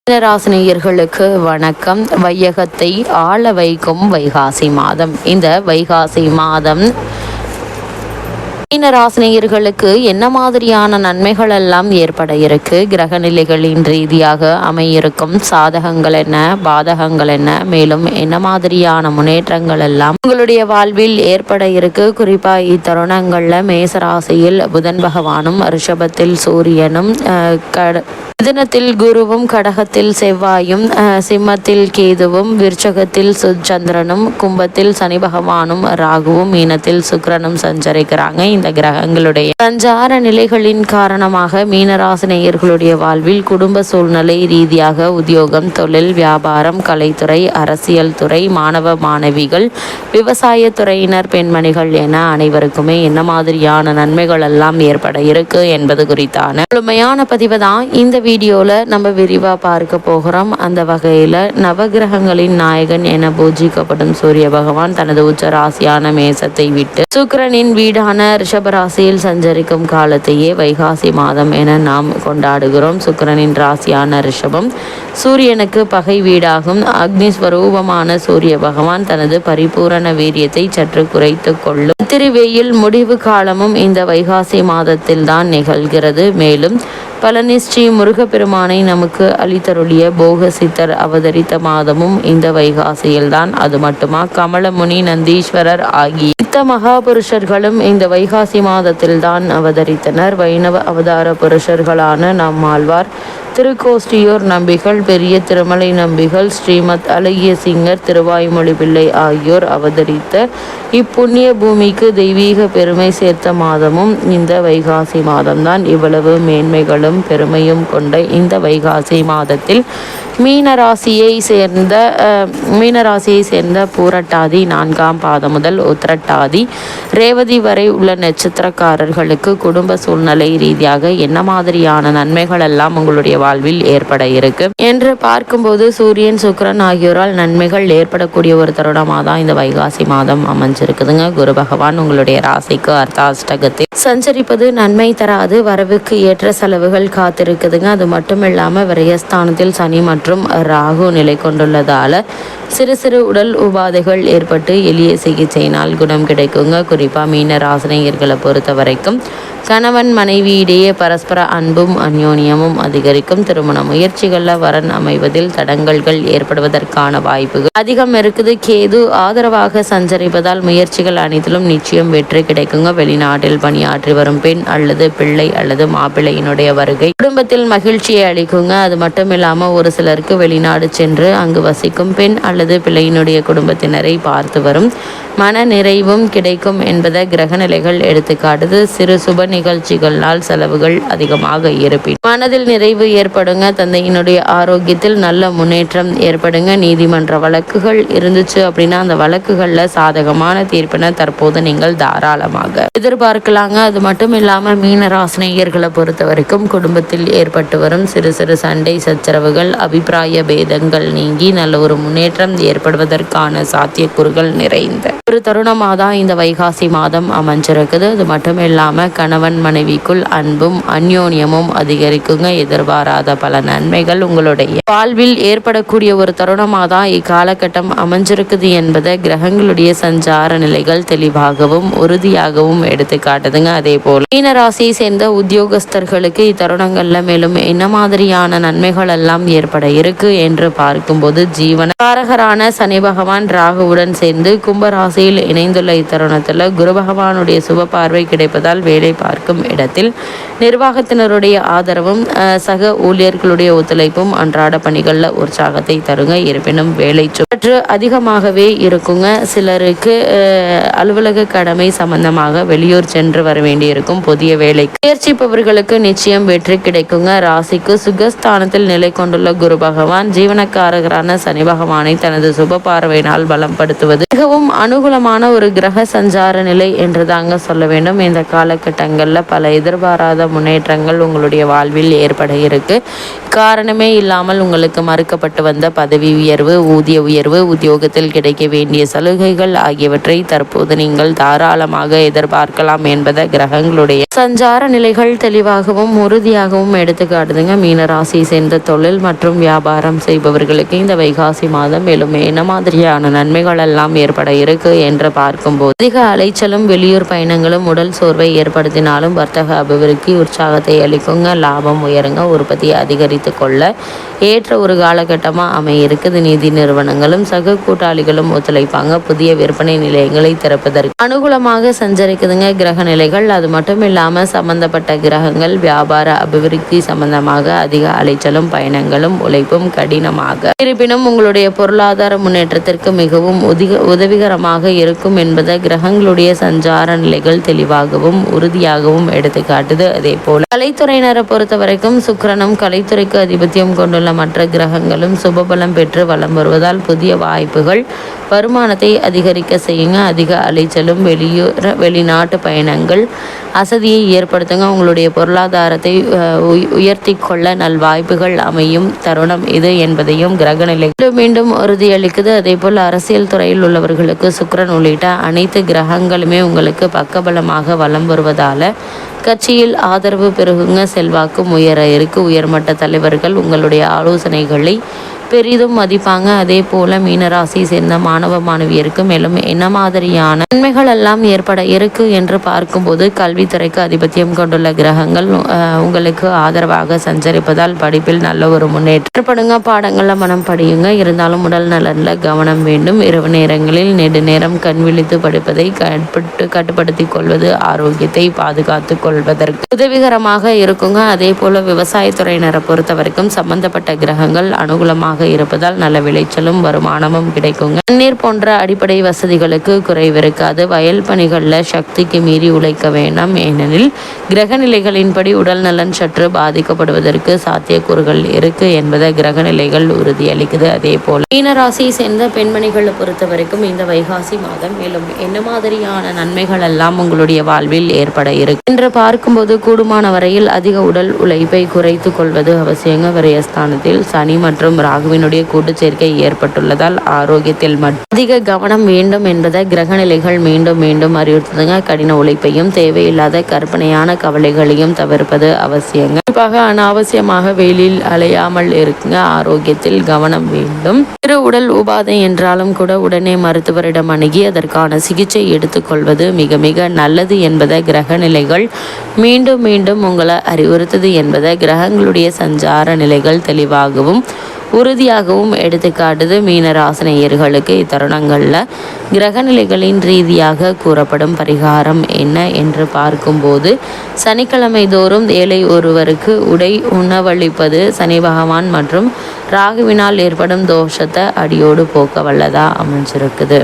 மீனராசினியர்களுக்கு வணக்கம். வையகத்தை ஆள வைக்கும் வைகாசி மாதம். இந்த வைகாசி மாதம் மீனராசினியர்களுக்கு என்ன மாதிரியான நன்மைகள் எல்லாம் ஏற்பட இருக்கு, கிரக நிலைகளின் ரீதியாக அமையிருக்கும் சாதகங்கள் என்ன, பாதகங்கள் என்ன, மேலும் என்ன மாதிரியான முன்னேற்றங்கள் எல்லாம் உங்களுடைய வாழ்வில் ஏற்பட இருக்கு. குறிப்பா இத்தருணங்கள்ல மேசராசியில் புதன் பகவானும், ரிஷபத்தில் சூரியனும், மிதுனத்தில் குருவும், கடகத்தில் செவ்வாயும், சிம்மத்தில் கேதுவும், விருச்சகத்தில் சந்திரனும், கும்பத்தில் சனி பகவானும், ராகுவும், மீனத்தில் சுக்கிரனும் சஞ்சரிக்கிறாங்க. இந்த கிரகங்களுடைய சஞ்சார நிலைகளின் காரணமாக மீனராசினியர்களுடைய வாழ்வில் குடும்ப சூழ்நிலை ரீதியாக உத்தியோகம், தொழில், வியாபாரம், கலைத்துறை, அரசியல் துறை, மாணவ மாணவிகள், விவசாய துறையினர், பெண்மணிகள் என அனைவருக்குமே என்ன மாதிரியான நன்மைகள் எல்லாம் ஏற்பட இருக்கு என்பது குறித்தான முழுமையான பதிவு தான் இந்த வீடியோல நம்ம விரிவா பார்க்க போகிறோம். அந்த வகையில நவகிரகங்களின் நாயகன் என பூஜிக்கப்படும் சூரிய பகவான் தனது உச்ச ராசியான மேசத்தை விட்டு சுக்கிரனின் வீடான ரிஷபராசியில் சஞ்சரிக்கும் காலத்தையே வைகாசி மாதம் என நாம் கொண்டாடுகிறோம். சுக்கிரனின் ராசியான ரிஷபம் சூரியனுக்கு பகை வீடாகும். அக்னி ஸ்வரூபமான சூரிய பகவான் தனது பரிபூரண வீரியத்தை சற்று குறைத்து கொள்ளும். திருவேயில் முடிவு காலமும் இந்த வைகாசி மாதத்தில் தான் நிகழ்கிறது. மேலும் பழனி ஸ்ரீ முருகப்பெருமானை நமக்கு அளித்தருளிய போக சித்தர் அவதரித்த மாதமும் இந்த வைகாசியில்தான். அது மட்டுமா, கமலமுனி, நந்தீஸ்வரர் ஆகிய மகாபுருஷர்களும் இந்த வைகாசி மாதத்தில் தான் அவதரித்தனர். வைணவ அவதார புருஷர்களான நம்மாழ்வார், திருக்கோஷ்டியூர் நம்பிகள், பெரிய திருமலை நம்பிகள், ஸ்ரீமத் அழகிய சிங்கர், திருவாய்மொழி பிள்ளை ஆகியோர் அவதரித்த இப்புண்ணிய பூமிக்கு தெய்வீக பெருமை சேர்த்த மாதமும் இந்த வைகாசி மாதம்தான். இவ்வளவு மேன்மைகளும் பெருமையும் கொண்ட இந்த வைகாசி மாதத்தில் மீனராசியை சேர்ந்த பூரட்டாதி 4ஆம் பாதம் முதல் உத்திரட்டாதி ரேவதி வரை உள்ள நட்சத்திரக்காரர்களுக்கு குடும்ப சூழ்நிலை ரீதியாக என்ன மாதிரியான நன்மைகள் எல்லாம் உங்களுடைய வாழ்வில் ஏற்பட இருக்கு என்று பார்க்கும்போது, சூரியன், சுக்கிரன் ஆகியோரால் நன்மைகள் ஏற்படக்கூடிய ஒரு தருணமாக தான் இந்த வைகாசி மாதம் அமைஞ்சிருக்குதுங்க. குரு பகவான் உங்களுடைய ராசிக்கு அர்த்தாஷ்டகத்தில் சஞ்சரிப்பது நன்மை தராது. வரவுக்கு ஏற்ற செலவுகள் காத்திருக்குதுங்க. அது மட்டும் இல்லாம விரயஸ்தானத்தில் சனி மற்றும் ராகு நிலை கொண்டுள்ளதால சிறு சிறு உடல் உபாதைகள் ஏற்பட்டு எளிய சிகிச்சையினால் குணம் கிடைக்குங்க. குறிப்பா மீன ராசினியர்களை பொறுத்த வரைக்கும் கணவன் மனைவி இடையே பரஸ்பர அன்பும் அந்யோன்யமும் அதிகரிக்கும். திருமண முயற்சிகளில் வரன் அமைவதில் தடங்கல்கள் ஏற்படுவதற்கான வாய்ப்புகள் அதிகம் இருக்குது. கேது ஆதரவாக சஞ்சரிப்பதால் முயற்சிகள் அனைத்திலும் நிச்சயம் வெற்றி கிடைக்குங்க. வெளிநாட்டில் பணியாற்றி வரும் பெண் அல்லது பிள்ளை அல்லது மாப்பிள்ளையினுடைய வருகை குடும்பத்தில் மகிழ்ச்சியை அளிக்குங்க. அது மட்டும் இல்லாமல் ஒரு சிலருக்கு வெளிநாடு சென்று அங்கு வசிக்கும் பெண் அல்லது பிள்ளையினுடைய குடும்பத்தினரை பார்த்து வரும் மன நிறைவும் கிடைக்கும் என்பதை கிரகநிலைகள் எடுத்துக்காட்டுது. சிறு சுப நிகழ்ச்சிகளால் செலவுகள் அதிகமாக இருப்பின் மனதில் நிறைவு ஏற்படுங்க. தந்தையினுடைய ஆரோக்கியத்தில் நல்ல முன்னேற்றம் ஏற்படுங்க. நீதிமன்ற வழக்குகள் இருந்துச்சு அப்படின்னா அந்த வழக்குகள்ல சாதகமான தீர்ப்பினை தற்போது நீங்கள் தாராளமாக எதிர்பார்க்கலாங்க. அது மட்டும் இல்லாம மீனராசினியர்களை பொறுத்த வரைக்கும் குடும்பத்தில் ஏற்பட்டு வரும் சிறு சிறு சண்டை சச்சரவுகள், அபிப்பிராய பேதங்கள் நீங்கி நல்ல ஒரு முன்னேற்றம் ஏற்படுவதற்கான சாத்தியக்கூறுகள் நிறைந்த ஒரு தருணமாக தான் இந்த வைகாசி மாதம் அமைஞ்சிருக்குது. அது மட்டும் இல்லாமல் கணவன் மனைவிக்குள் அன்பும் அந்யோன்யமும் அதிகரிக்குங்க. எதிர்பாராத பல நன்மைகள் உங்களுடைய வாழ்வில் ஏற்படக்கூடிய ஒரு தருணமாக தான் இக்காலகட்டம் அமைஞ்சிருக்குது என்பதை கிரகங்களுடைய சஞ்சார நிலைகள் தெளிவாகவும் உறுதியாகவும் எடுத்து காட்டுதுங்க. அதே போல மீனராசியை சேர்ந்த உத்தியோகஸ்தர்களுக்கு இத்தருணங்கள்ல மேலும் என்ன மாதிரியான நன்மைகள் எல்லாம் ஏற்பட இருக்கு என்று பார்க்கும்போது, ஜீவன காரகரான சனி பகவான் ராகுவுடன் சேர்ந்து கும்பராசியில் இணைந்துள்ள இத்தருணத்தில் குரு பகவானுடைய சுப பார்வை கிடைப்பதால் வேலை பார்க்கும் இடத்தில் நிர்வாகத்தினருடைய ஆதரவும் சக ஊழியர்களுடைய ஒத்துழைப்பும் அன்றாட பணிகளில் உற்சாகத்தை தருங்க. இருப்பினும் வேலை சற்று அதிகமாகவே இருக்குங்க. சிலருக்கு அலுவலக கடமை சம்பந்தமாக வெளியூர் சென்று வர வேண்டியிருக்கும். புதிய வேலைக்கு முயற்சிப்பவர்களுக்கு நிச்சயம் வெற்றி கிடைக்குங்க. ராசிக்கு சுகஸ்தானத்தில் நிலை கொண்டுள்ள குரு பகவான் ஜீவனக்காரகரான சனி பகவானை தனது சுப பார்வையினால் பலப்படுத்துவது மிகவும் அனுகூலமான ஒரு கிரக சஞ்சார நிலை என்று தாங்க சொல்ல வேண்டும். இந்த காலகட்டங்கள் காலகட்டங்களில் பல எதிர்பாராத முன்னேற்றங்கள் உங்களுடைய வாழ்வில் ஏற்பட இருக்கு. காரணமே இல்லாமல் உங்களுக்கு மறுக்கப்பட்டு வந்த பதவி உயர்வு, ஊதிய உயர்வு, உத்தியோகத்தில் கிடைக்க வேண்டிய சலுகைகள் ஆகியவற்றை தற்போது நீங்கள் தாராளமாக எதிர்பார்க்கலாம் என்பதை கிரகங்களுடைய சஞ்சார நிலைகள் தெளிவாகவும் உறுதியாகவும் எடுத்துக்காட்டுதுங்க. மீனராசி சேர்ந்த தொழில் மற்றும் வியாபாரம் செய்பவர்களுக்கு இந்த வைகாசி மாதம் மேலும் என்ன மாதிரியான நன்மைகள் எல்லாம் ஏற்பட இருக்கு என்று பார்க்கும்போது அதிக அலைச்சலும் வெளியூர் பயணங்களும் உடல் சோர்வை ஏற்படுத்தினாலும் வர்த்தக அபிவிருத்தி உற்சாகத்தை அளிக்குங்க. லாபம் உயருங்க. உற்பத்தி அதிகரித்து கொள்ள ஏற்ற ஒரு காலகட்டமாக அமைய இருக்குது. நிதி நிறுவனங்களும் சக கூட்டாளிகளும் ஒத்துழைப்பாங்க. புதிய விற்பனை நிலையங்களை திறப்பதற்கு அனுகூலமாக சஞ்சரிக்குதுங்க கிரக நிலைகள். அது மட்டும் இல்லாமல் சம்பந்தப்பட்ட கிரகங்கள் வியாபார அபிவிருத்தி சம்பந்தமாக அதிக அலைச்சலும் பயணங்களும் உழைப்பும் கடினமாக இருப்பினும் உங்களுடைய பொருளாதார முன்னேற்றத்திற்கு மிகவும் உதவிகரமாக இருக்கும் என்பதை கிரகங்களுடைய சஞ்சார நிலைகள் தெளிவாகவும் உறுதியாகவும் எடுத்துக்காட்டுது. அதே போல கலைத்துறையினரை பொறுத்த வரைக்கும் சுக்கிரனும் கலைத்துறைக்கு அதிபத்தியம் கொண்டுள்ள மற்ற கிரகங்களும் சுபபலம் பெற்று வலம் வருவதால் புதிய வாய்ப்புகள் வருமானத்தை அதிகரிக்க செய்யுங்க. அதிக அலைச்சலும் வெளிநாட்டு பயணங்கள் அசதியை ஏற்படுத்துங்க. உங்களுடைய பொருளாதாரத்தை உயர்த்தி கொள்ள நல்வாய்ப்புகள் அமையும் தருணம் இது என்பதையும் கிரகநிலை மீண்டும் உறுதியளிக்குது. அதே போல் அரசியல் துறையில் உள்ளவர்களுக்கு சுக்கிரன் உள்ளிட்ட அனைத்து கிரகங்களுமே உங்களுக்கு பக்கபலமாக வலம் வருவதால கட்சியில் ஆதரவு பெருகுங்க. செல்வாக்கும் உயர இருக்கு. உயர்மட்ட தலைவர்கள் உங்களுடைய ஆலோசனைகளை பெரிதும் மதிப்பாங்க. அதே போல மீனராசி சேர்ந்த மாணவ மாணவியருக்கு மேலும் என்ன மாதிரியான நன்மைகள் எல்லாம் ஏற்பட இருக்கு என்று பார்க்கும்போது கல்வித்துறைக்கு அதிபத்தியம் கொண்டுள்ள கிரகங்கள் உங்களுக்கு ஆதரவாக சஞ்சரிப்பதால் படிப்பில் நல்ல ஒரு முன்னேற்றப்படுங்க. பாடங்கள்ல மனம் படியுங்க. இருந்தாலும் உடல் நலன்ல கவனம் வேண்டும். இரவு நேரங்களில் நெடுநேரம் கண் விழித்து படிப்பதை கட்டுப்படுத்திக் கொள்வது ஆரோக்கியத்தை பாதுகாத்து கொள்வதற்கு உதவிகரமாக இருக்குங்க. அதே போல விவசாயத்துறையினரை பொறுத்த வரைக்கும் சம்பந்தப்பட்ட கிரகங்கள் அனுகூலமாக இருப்பதால் நல்ல விளைச்சலும் வருமானமும் கிடைக்குங்க. தண்ணீர் போன்ற அடிப்படை வசதிகளுக்கு குறைவு இருக்காது. வயல் பணிகளில் சக்திக்கு மீறி உழைக்க வேண்டாம். ஏனெனில் கிரக நிலைகளின்படி உடல் நலன் சற்று பாதிக்கப்படுவதற்கு சாத்தியக்கூறுகள் இருக்கு என்பதை கிரக நிலைகள் உறுதியளிக்குது. அதே போல மீனராசியை சேர்ந்த பெண்மணிகளை பொறுத்த வரைக்கும் இந்த வைகாசி மாதம் மேலும் என்ன மாதிரியான நன்மைகள் எல்லாம் உங்களுடைய வாழ்வில் ஏற்பட இருக்கு என்று பார்க்கும்போது கூடுமான வரையில் அதிக உடல் உழைப்பை குறைத்து கொள்வது அவசியங்க. விரயஸ்தானத்தில் சனி மற்றும் ராகுவினுடைய கூட்டு சேர்க்கை ஏற்பட்டுள்ளதால் ஆரோக்கியத்தில் அதிக கவனம் வேண்டும் என்பதை கிரகநிலைகள் மீண்டும் மீண்டும் அறிவுறுத்துதுங்க. கடின உழைப்பையும் தேவையில்லாத கற்பனையான கவலைகளையும் தவிர்ப்பது அவசியங்க. குறிப்பாக அனாவசியமாக வெயிலில் அலையாமல் இருக்குங்க. ஆரோக்கியத்தில் கவனம் வேண்டும். சிறு உடல் உபாதை என்றாலும் கூட உடனே மருத்துவரிடம் அணுகி அதற்கான சிகிச்சை எடுத்துக்கொள்வது மிக மிக நல்லது என்பதை கிரகநிலைகள் மீண்டும் மீண்டும் உங்களை அறிவுறுத்துது என்பதை கிரகங்களுடைய சஞ்சார நிலைகள் தெளிவாகவும் உறுதியாகவும் எடுத்துக்காட்டுது. மீனராசினியர்களுக்கு இத்தருணங்களில் கிரகநிலைகளின் ரீதியாக கூறப்படும் பரிகாரம் என்ன என்று பார்க்கும்போது சனிக்கிழமை தோறும் ஏழை ஒருவருக்கு உடை உணவளிப்பது சனி பகவான் மற்றும் ராகுவினால் ஏற்படும் தோஷத்தை அடியோடு போக்க வல்லதா அமைஞ்சிருக்குது.